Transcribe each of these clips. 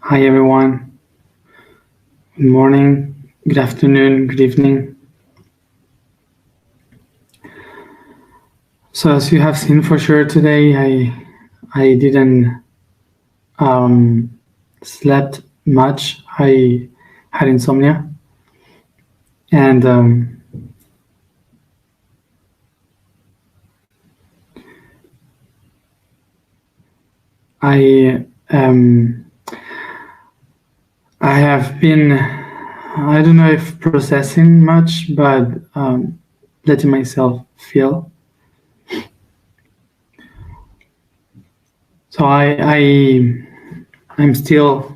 Hi everyone. Good morning, good afternoon, good evening. So as you have seen for sure today, I didn't slept much. I had insomnia, and I I have been, I don't know if processing much, but letting myself feel. So I'm still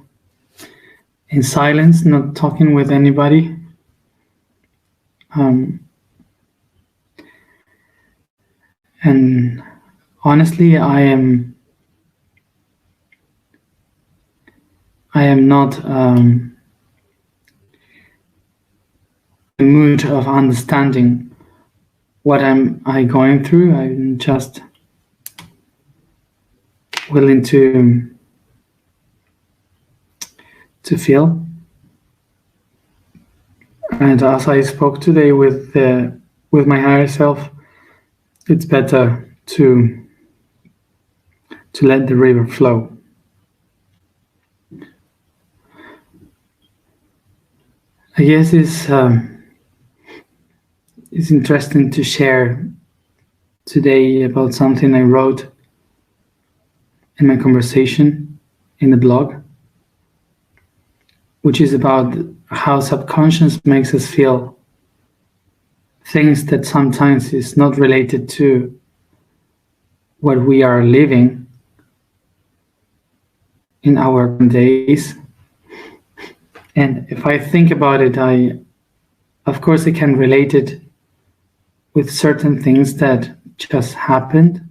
in silence, not talking with anybody. And honestly, I am not in the mood of understanding what I going through. I'm just willing to feel. And as I spoke today with my higher self, it's better to let the river flow. I guess it's interesting to share today about something I wrote in my conversation in the blog, which is about how subconscious makes us feel things that sometimes is not related to what we are living in our days. And if I think about it, of course I can relate it with certain things that just happened.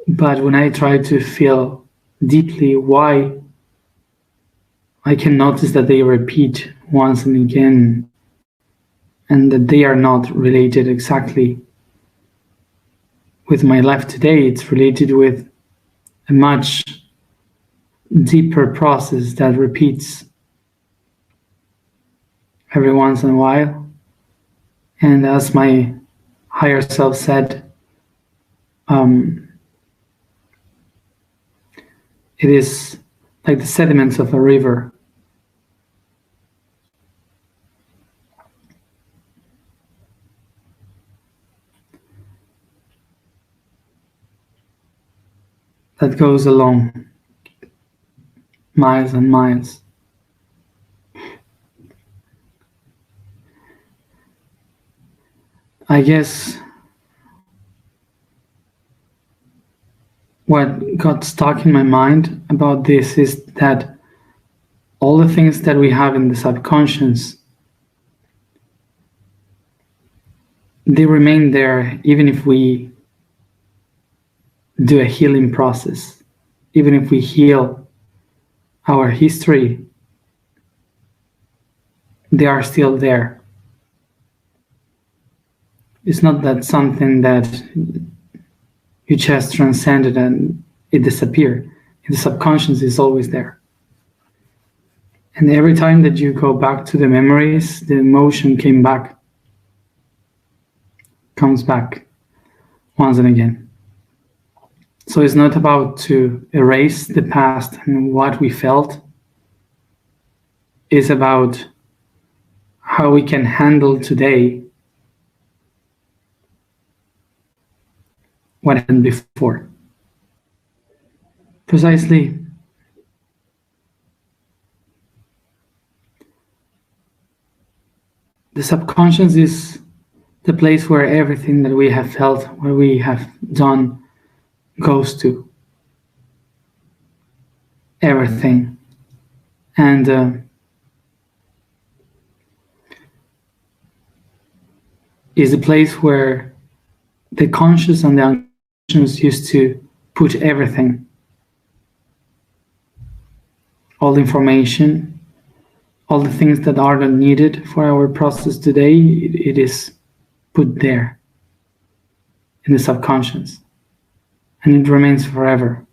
But when I try to feel deeply why, I can notice that they repeat once and again, and that they are not related exactly with my life today. It's related with a much deeper process that repeats every once in a while. And as my higher self said, it is like the sediments of a river. That goes along miles and miles. I guess what got stuck in my mind about this is that all the things that we have in the subconscious, they remain there even if we do a healing process, even if we heal our history, they are still there. It's not that something that you just transcended and it disappeared. The subconscious is always there. And every time that you go back to the memories, the emotion comes back once and again. So it's not about to erase the past and what we felt. It's about how we can handle today what happened before. Precisely. The subconscious is the place where everything that we have felt, what we have done, goes to. Everything. And is the place where the conscious and the unconscious used to put everything. All the information, all the things that are not needed for our process today, it is put there in the subconscious, and it remains forever.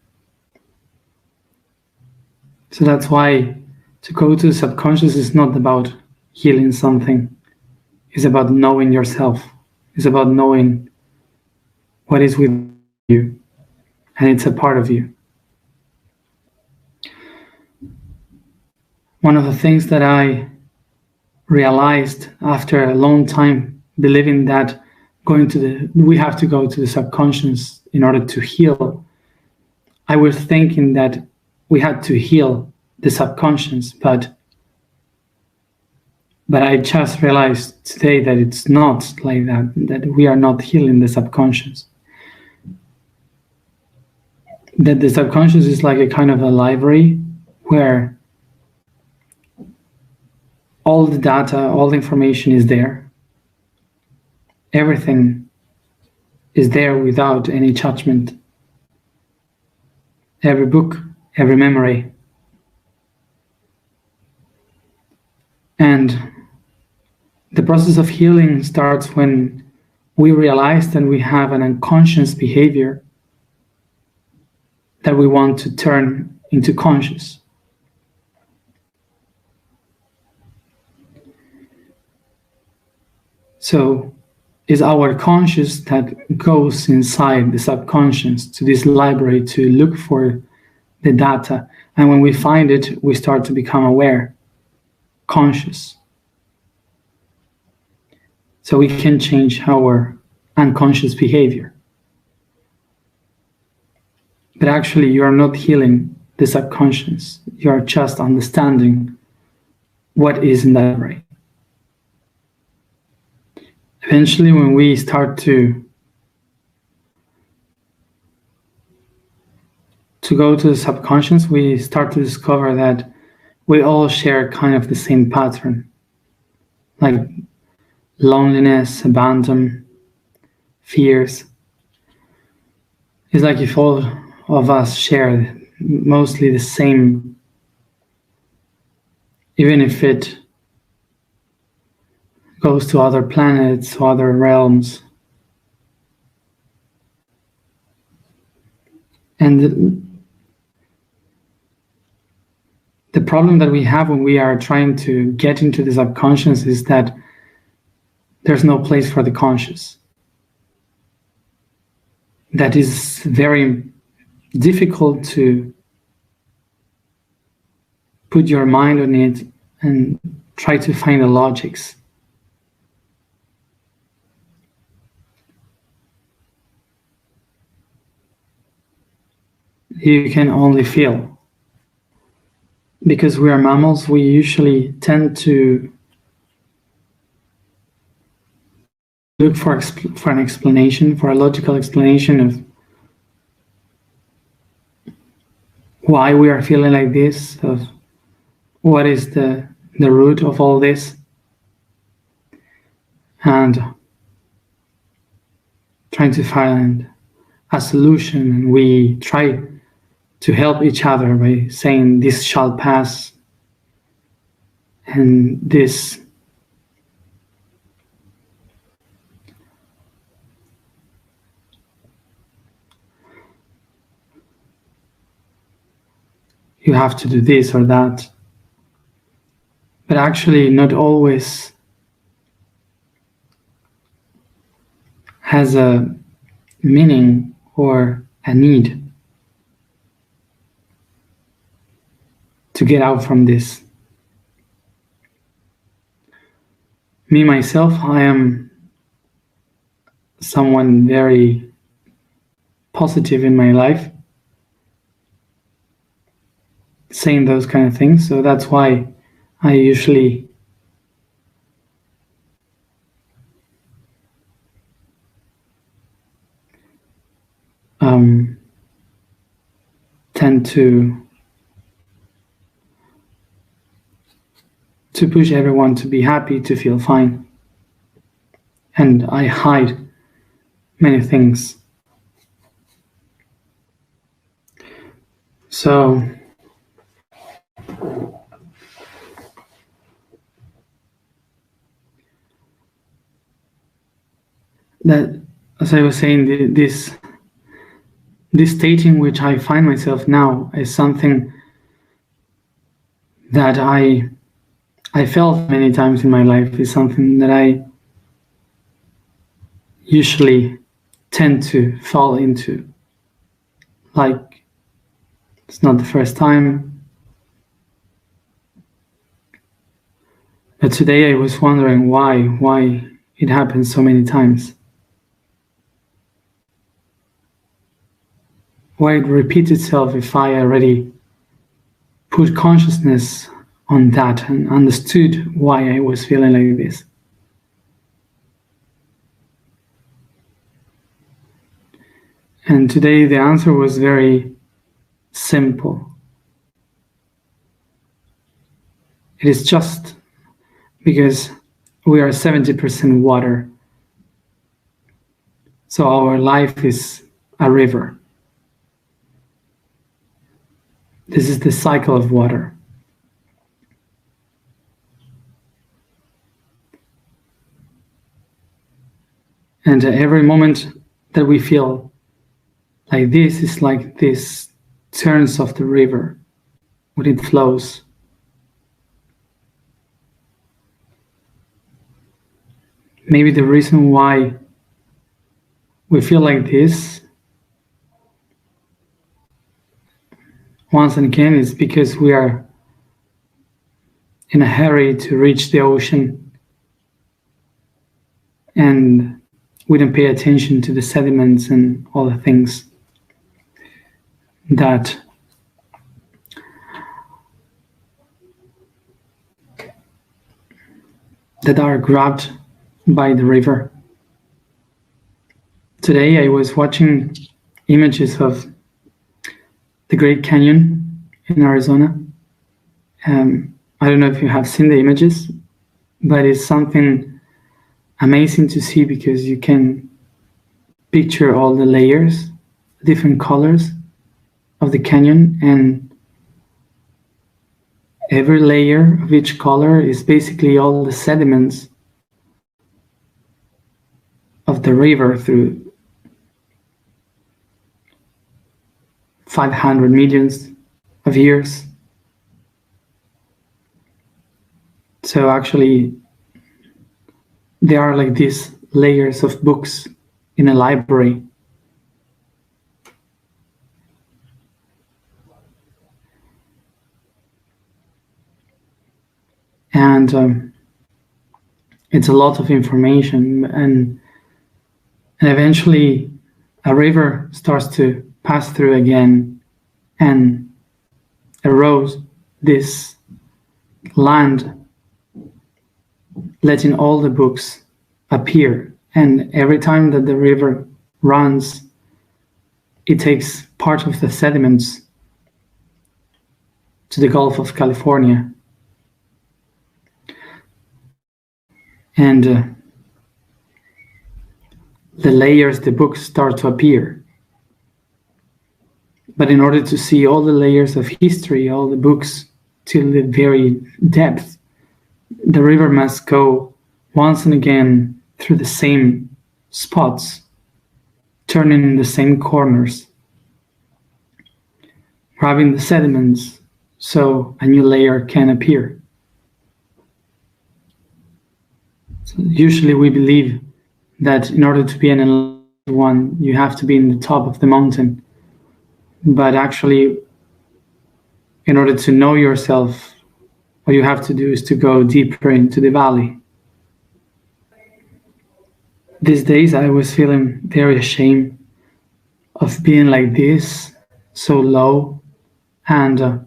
So that's why to go to the subconscious is not about healing something. It's about knowing yourself. It's about knowing what is within you, and it's a part of you. One of the things that I realized after a long time believing that we have to go to the subconscious in order to heal, I was thinking that we had to heal the subconscious, but I just realized today that it's not like that we are not healing the subconscious. That the subconscious is like a kind of a library where all the data, all the information is there. Everything is there without any judgment. Every book, every memory. And the process of healing starts when we realize that we have an unconscious behavior that we want to turn into conscious. So it's our conscious that goes inside the subconscious to this library to look for the data. And when we find it, we start to become aware, conscious. So we can change our unconscious behavior. But actually, you are not healing the subconscious. You are just understanding what is in that library. Eventually, when we start to go to the subconscious, we start to discover that we all share kind of the same pattern, like loneliness, abandon, fears. It's like if all of us share mostly the same, even if it goes to other planets, other realms. And the problem that we have when we are trying to get into the subconscious is that there's no place for the conscious. That is very difficult to put your mind on it and try to find the logics. You can only feel. Because we are mammals, we usually tend to look for an explanation, for a logical explanation of why we are feeling like this, of what is the root of all this, and trying to find a solution. And we try to help each other by saying this shall pass, and this you have to do this or that. But actually not always has a meaning or a need to get out from this. Me, myself, I am someone very positive in my life, saying those kind of things. So that's why I usually tend to push everyone to be happy, to feel fine. And I hide many things. So that, as I was saying, this state in which I find myself now is something that I felt many times in my life is something that I usually tend to fall into. Like, it's not the first time, but today I was wondering why it happens so many times. Why it repeats itself if I already put consciousness on that and understood why I was feeling like this. And today the answer was very simple. It is just because we are 70% water. So our life is a river. This is the cycle of water. And every moment that we feel like this is like this turns of the river when it flows. Maybe the reason why we feel like this once and again is because we are in a hurry to reach the ocean and we don't pay attention to the sediments and all the things that are grabbed by the river. Today I was watching images of the Great Canyon in Arizona. I don't know if you have seen the images, but it's something amazing to see because you can picture all the layers, different colors of the canyon, and every layer of each color is basically all the sediments of the river through 500 millions of years. So actually, there are like these layers of books in a library. And it's a lot of information, and eventually a river starts to pass through again and erodes this land, letting all the books appear. And every time that the river runs, it takes part of the sediments to the Gulf of California. And the layers, the books start to appear. But in order to see all the layers of history, all the books till the very depth, the river must go once and again through the same spots, turning in the same corners, grabbing the sediments so a new layer can appear. So usually we believe that in order to be an enlightened one, you have to be in the top of the mountain. But actually, in order to know yourself, what you have to do is to go deeper into the valley. These days I was feeling very ashamed of being like this, so low, and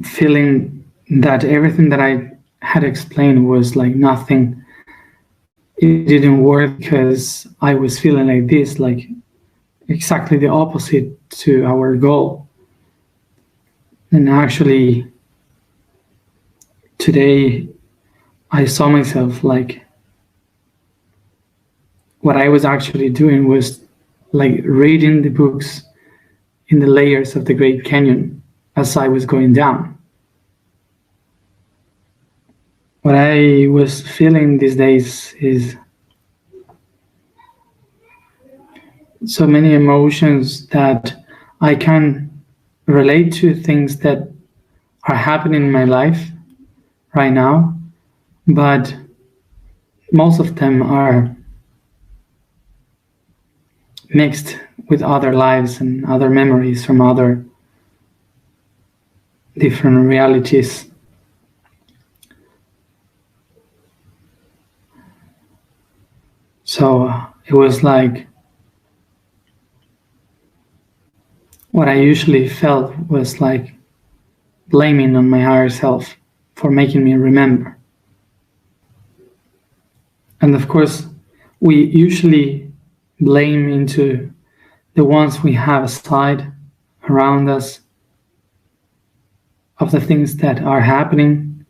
feeling that everything that I had explained was like nothing. It didn't work because I was feeling like this, like exactly the opposite to our goal. And actually, today I saw myself like what I was actually doing was like reading the books in the layers of the Great Canyon as I was going down. What I was feeling these days is so many emotions that I can relate to things that are happening in my life right now, but most of them are mixed with other lives and other memories from other different realities. So it was like what I usually felt was like blaming on my higher self for making me remember. And of course, we usually blame into the ones we have aside around us of the things that are happening,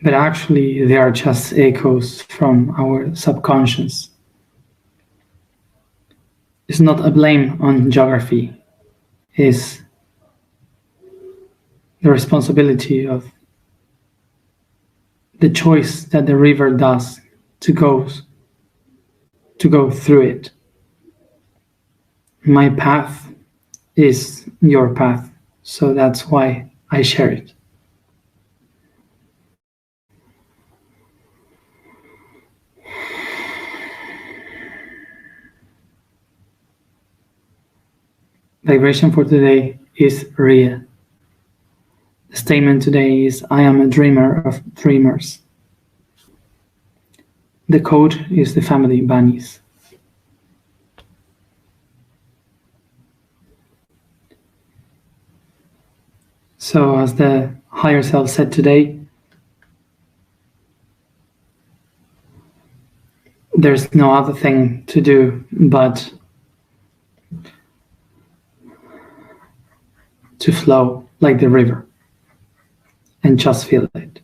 but actually they are just echoes from our subconscious. It's not a blame on geography, it's the responsibility of the choice that the river does to go through it. My path is your path, so that's why I share it. Vibration for today is Ria. The statement today is I am a dreamer of dreamers. The code is the family bunnies. So as the higher self said today, there's no other thing to do but to flow like the river and just feel it.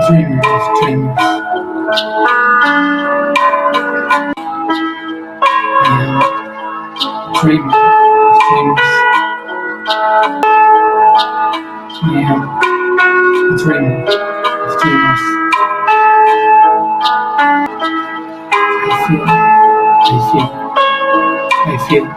Dreamer of dreamers. I am dreamer of dreamers. I am a dreamer of dreamers. I feel.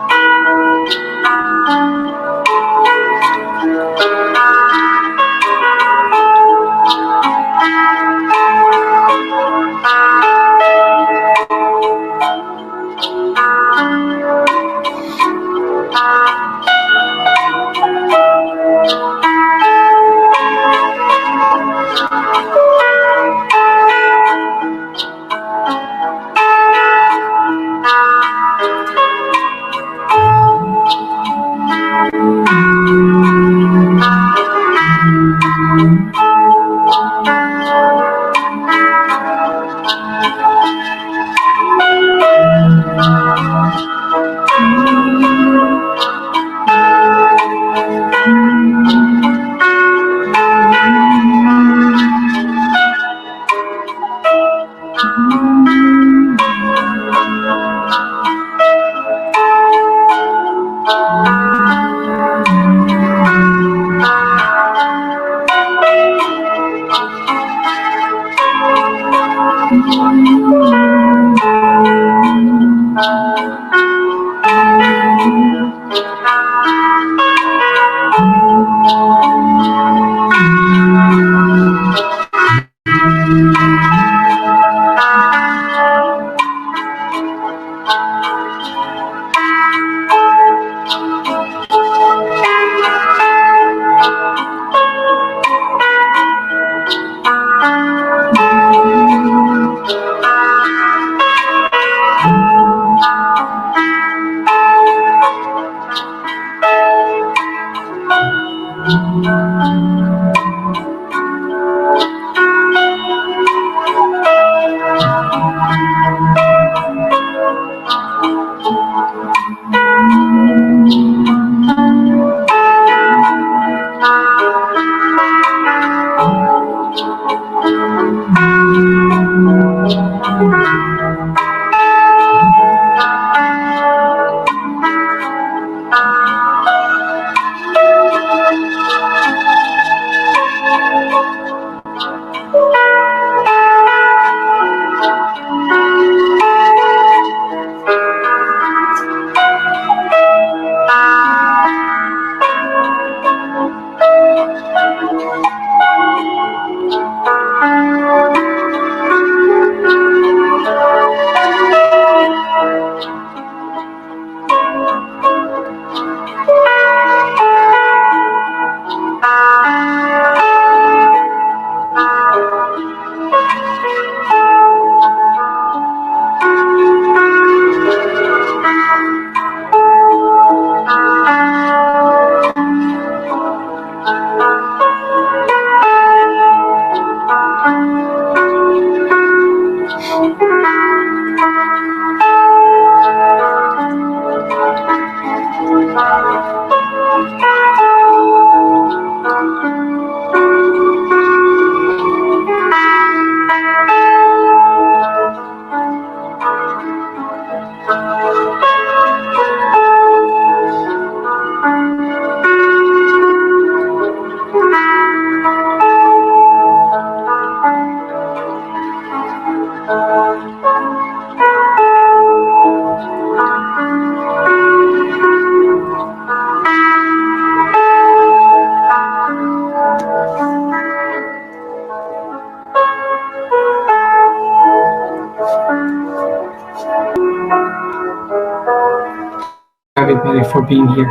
everybody for being here.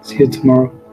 See you tomorrow.